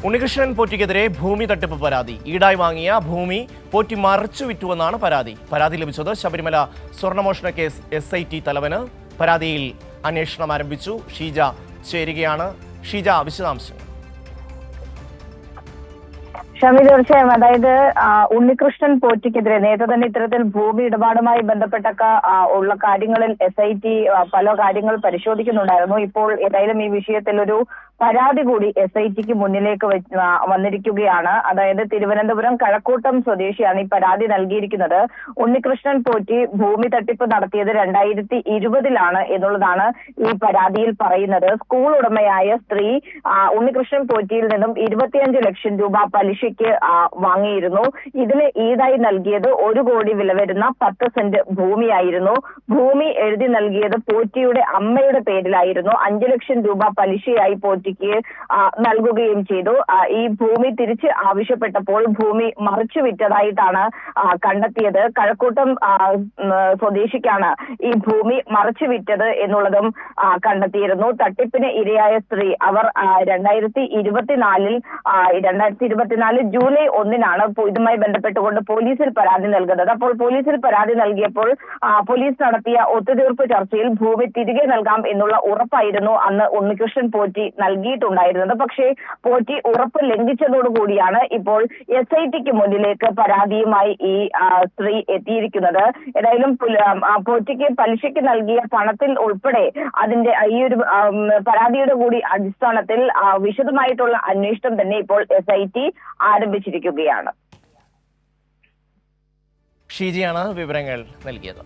ഉണ്ണികൃഷ്ണൻ പോറ്റിക്കെതിരെ ഭൂമി തട്ടിപ്പ് പരാതി. ഈടായി വാങ്ങിയ ഭൂമി പോറ്റി മറിച്ചു വിറ്റുവെന്നാണ് പരാതി. പരാതി ലഭിച്ചത് ശബരിമല സ്വർണ്ണമോഷണ കേസ് SIT തലവന്. പരാതിയിൽ അന്വേഷണം ആരംഭിച്ചു. ഷീജ ചേരുകയാണ്. ഷീജ, വിശദാംശങ്ങൾ. ഷമി, തീർച്ചയായും. അതായത് ഉണ്ണികൃഷ്ണൻ പോറ്റിക്കെതിരെ നേരത്തെ തന്നെ ഇത്തരത്തിൽ ഭൂമി ഇടപാടുമായി ബന്ധപ്പെട്ടൊക്കെ ഉള്ള കാര്യങ്ങളിൽ SIT പല കാര്യങ്ങൾ പരിശോധിക്കുന്നുണ്ടായിരുന്നു. ഇപ്പോൾ ഏതായാലും ഈ വിഷയത്തിൽ ഒരു പരാതി കൂടി SITക്ക് മുന്നിലേക്ക് വന്നിരിക്കുകയാണ്. അതായത് തിരുവനന്തപുരം കഴക്കൂട്ടം സ്വദേശിയാണ് ഈ പരാതി നൽകിയിരിക്കുന്നത്. ഉണ്ണികൃഷ്ണൻ പോറ്റി ഭൂമി തട്ടിപ്പ് നടത്തിയത് 2020 എന്നുള്ളതാണ് ഈ പരാതിയിൽ പറയുന്നത്. സ്കൂൾ ഉടമയായ സ്ത്രീ ഉണ്ണികൃഷ്ണൻ പോറ്റിയിൽ നിന്നും 25 ലക്ഷം രൂപ പലിശയ്ക്ക് വാങ്ങിയിരുന്നു. ഇതിന് ഈടായി നൽകിയത് 1 കോടി വില വരുന്ന 10 സെന്റ് ഭൂമിയായിരുന്നു. ഭൂമി എഴുതി നൽകിയത് പോറ്റിയുടെ അമ്മയുടെ പേരിലായിരുന്നു. 5 ലക്ഷം രൂപ പലിശയായി പോറ്റി നൽകുകയും ചെയ്തു. ഈ ഭൂമി തിരിച്ച് ആവശ്യപ്പെട്ടപ്പോൾ ഭൂമി മറിച്ചു വിറ്റതായിട്ടാണ് കണ്ടെത്തിയത്. കഴക്കൂട്ടം സ്വദേശിക്കാണ് ഈ ഭൂമി മറിച്ചു വിറ്റത് എന്നുള്ളതും കണ്ടെത്തിയിരുന്നു. തട്ടിപ്പിന് ഇരയായ സ്ത്രീ അവർ 2024 ജൂലൈ 1 ഇതുമായി ബന്ധപ്പെട്ടുകൊണ്ട് പോലീസിൽ പരാതി നൽകുന്നത്. അപ്പോൾ പോലീസിൽ പരാതി നൽകിയപ്പോൾ പോലീസ് നടത്തിയ ഒത്തുതീർപ്പ് ചർച്ചയിൽ ഭൂമി തിരികെ നൽകാം എന്നുള്ള ഉറപ്പായിരുന്നു അന്ന് ഉണ്ണികൃഷ്ണൻ പോറ്റി നൽകിയിട്ടുണ്ടായിരുന്നത്. പക്ഷേ പോറ്റി ഉറപ്പ് ലംഘിച്ചതോടുകൂടിയാണ് ഇപ്പോൾ SITക്ക് മുന്നിലേക്ക് പരാതിയുമായി ഈ സ്ത്രീ എത്തിയിരിക്കുന്നത്. ഏതായാലും പോറ്റിക്ക് പലിശയ്ക്ക് നൽകിയ പണത്തിൽ ഉൾപ്പെടെ അതിന്റെ ഈ ഒരു പരാതിയുടെ കൂടി അടിസ്ഥാനത്തിൽ വിശദമായിട്ടുള്ള അന്വേഷണം തന്നെ ഇപ്പോൾ SIT ആരംഭിച്ചിരിക്കുകയാണ്. ഷീജയാണ് വിവരങ്ങൾ നൽകിയത്.